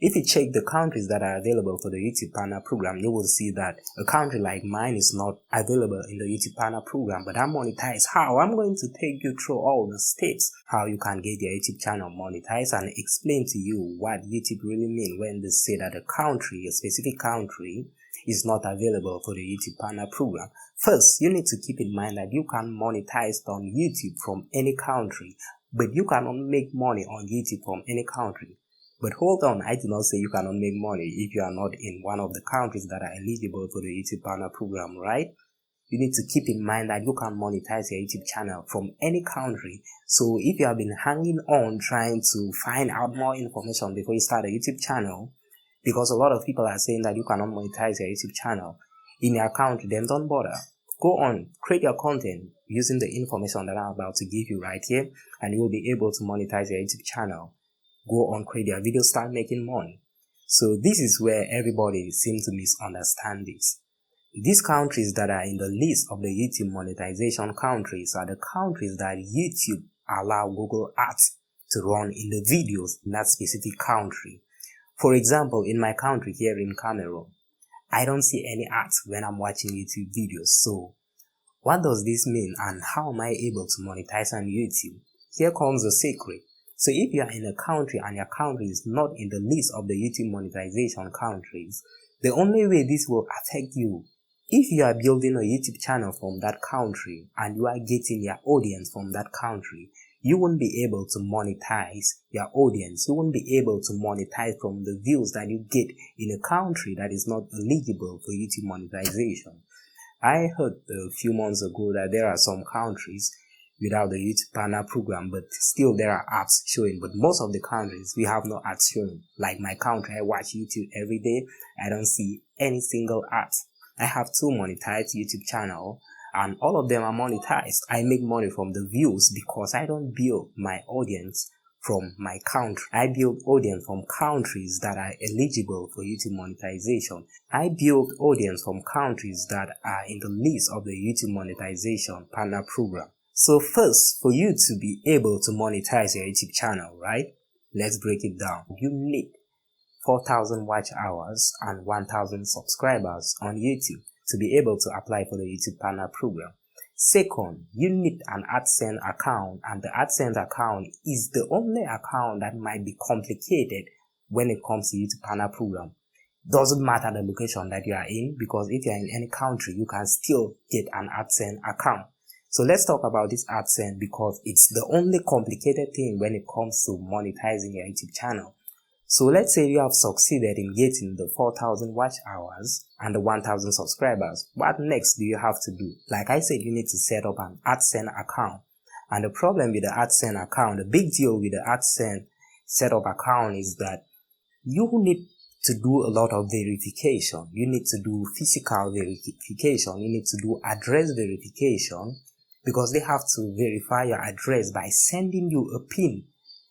If you check the countries that are available for the YouTube Partner Program, you will see that a country like mine is not available in the YouTube Partner Program, but I'm monetized. How? I'm going to take you through all the steps how you can get your YouTube channel monetized and explain to you what YouTube really means when they say that a country, a specific country, is not available for the YouTube Partner Program. First, you need to keep in mind that you can monetize on YouTube from any country, but you cannot make money on YouTube from any country. But hold on, I do not say you cannot make money if you are not in one of the countries that are eligible for the YouTube Partner Program, right? You need to keep in mind that you can monetize your YouTube channel from any country. So if you have been hanging on trying to find out more information before you start a YouTube channel, because a lot of people are saying that you cannot monetize your YouTube channel in your country, then don't bother. Go on, create your content using the information that I'm about to give you right here, and you will be able to monetize your YouTube channel. Go on, create your video, start making money. So this is where everybody seems to misunderstand this. These countries that are in the list of the YouTube monetization countries are the countries that YouTube allow Google Ads to run in the videos in that specific country. For example, in my country here in Cameroon, I don't see any ads when I'm watching YouTube videos. So what does this mean and how am I able to monetize on YouTube? Here comes the secret. So if you are in a country and your country is not in the list of the YouTube monetization countries, the only way this will affect you, if you are building a YouTube channel from that country and you are getting your audience from that country, you won't be able to monetize your audience. You won't be able to monetize from the views that you get in a country that is not eligible for YouTube monetization. I heard a few months ago that there are some countries without the YouTube Partner Program, but still there are ads showing. But most of the countries, we have no ads showing. Like my country, I watch YouTube every day. I don't see any single ads. I have 2 monetized YouTube channels, and all of them are monetized. I make money from the views because I don't build my audience from my country. I build audience from countries that are eligible for YouTube monetization. I build audience from countries that are in the list of the YouTube Monetization Partner Program. So first, for you to be able to monetize your YouTube channel, right? Let's break it down. You need 4,000 watch hours and 1,000 subscribers on YouTube to be able to apply for the YouTube Partner Program. Second, you need an AdSense account, and the AdSense account is the only account that might be complicated when it comes to YouTube Partner Program. Doesn't matter the location that you are in, because if you are in any country, you can still get an AdSense account. So let's talk about this AdSense because it's the only complicated thing when it comes to monetizing your YouTube channel. So let's say you have succeeded in getting the 4,000 watch hours and the 1,000 subscribers. What next do you have to do? Like I said, you need to set up an AdSense account. And the problem with the AdSense account, the big deal with the AdSense setup account is that you need to do a lot of verification. You need to do physical verification. You need to do address verification, because they have to verify your address by sending you a PIN,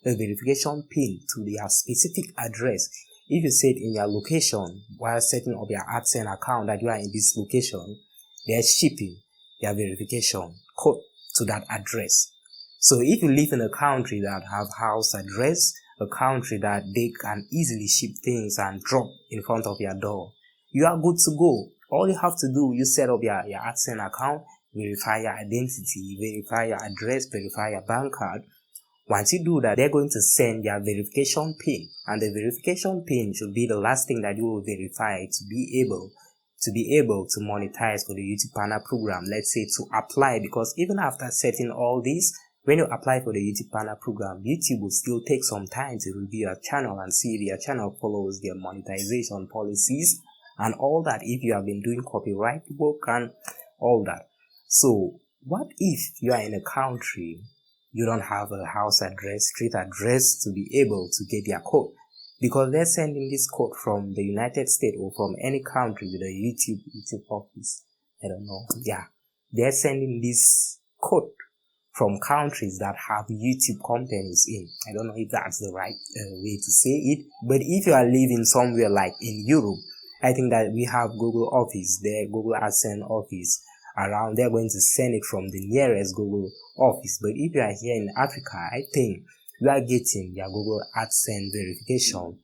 a verification PIN to their specific address. If you set in your location while setting up your AdSense account that you are in this location, they're shipping their verification code to that address. So if you live in a country that have house address, a country that they can easily ship things and drop in front of your door, you are good to go. All you have to do, you set up your AdSense account, verify your identity, verify your address, verify your bank card. Once you do that, they're going to send your verification PIN, and the verification PIN should be the last thing that you will verify to be able to monetize for the YouTube Partner Program. Let's say to apply, because even after setting all this, when you apply for the YouTube Partner Program, YouTube will still take some time to review your channel and see if your channel follows their monetization policies and all that, if you have been doing copyright work and all that. So what if you are in a country, you don't have a house address, street address to be able to get your code? Because they're sending this code from the United States or from any country with a YouTube office. I don't know. Yeah. They're sending this code from countries that have YouTube companies in. I don't know if that's the right way to say it. But if you are living somewhere like in Europe, I think that we have Google office there, Google AdSense office around. They're going to send it from the nearest Google office. But if you are here in Africa, I think you are getting your Google AdSense verification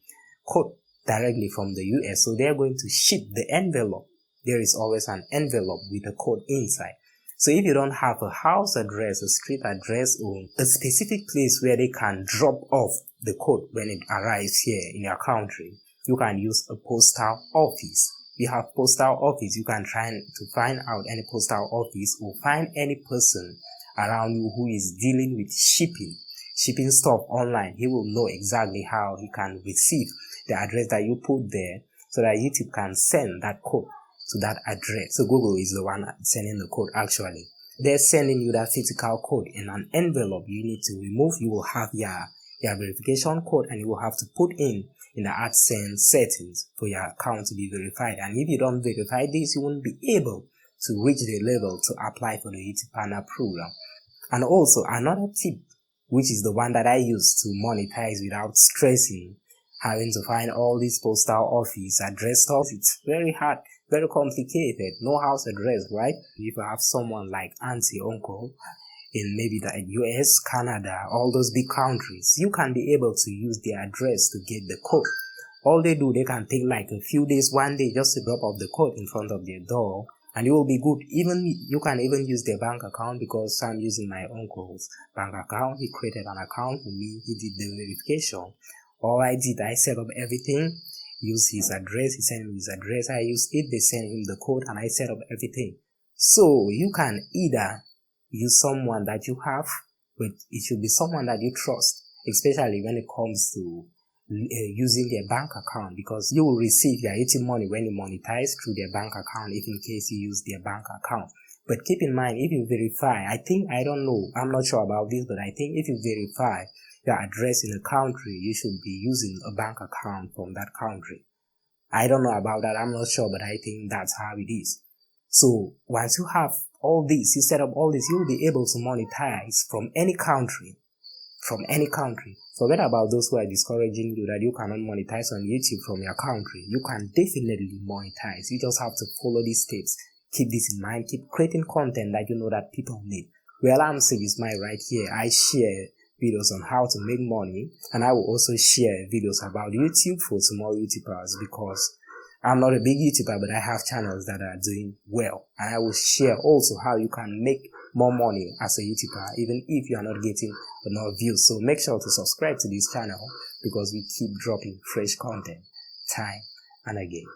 code directly from the US. So they're going to ship the envelope. There is always an envelope with a code inside. So if you don't have a house address, a street address, or a specific place where they can drop off the code when it arrives here in your country, you can use a postal office. You have postal office, you can try to find out any postal office or find any person around you who is dealing with shipping stuff online. He will know exactly how he can receive the address that you put there so that YouTube can send that code to that address. So Google is the one sending the code actually. They're sending you that physical code in an envelope you need to remove. You will have your verification code and you will have to put in the AdSense settings for your account to be verified. And if you don't verify this, you won't be able to reach the level to apply for the YouTube Partner Program. And also another tip, which is the one that I use to monetize without stressing, having to find all these postal office address stuff. It's very hard, very complicated. No house address, right? If you have someone like auntie, uncle in maybe the US, Canada, all those big countries, you can be able to use their address to get the code. All they do, they can take like a few days, one day, just to drop off the code in front of their door, and it will be good. You can even use their bank account, because I'm using my uncle's bank account. He created an account for me. He did the verification. All I did, I set up everything, use his address, he sent me his address, I used it, they sent him the code, and I set up everything. So you can either use someone that you have, but it should be someone that you trust, especially when it comes to using their bank account, because you will receive your YouTube money when you monetize through their bank account, if in case you use their bank account. But keep in mind, if you verify, I don't know, I'm not sure about this, but I think if you verify your address in a country, you should be using a bank account from that country. I don't know about that, I'm not sure, but I think that's how it is. So once you have all this, you set up all this, you'll be able to monetize from any country. Forget about those who are discouraging you that you cannot monetize on YouTube from your country. You can definitely monetize. You just have to follow these steps. Keep this in mind. Keep creating content that you know that people need. Well, I'm Sage Smile right here. I share videos on how to make money, and I will also share videos about YouTube for small YouTubers, because I'm not a big YouTuber, but I have channels that are doing well, and I will share also how you can make more money as a YouTuber even if you are not getting enough views. So make sure to subscribe to this channel, because we keep dropping fresh content time and again.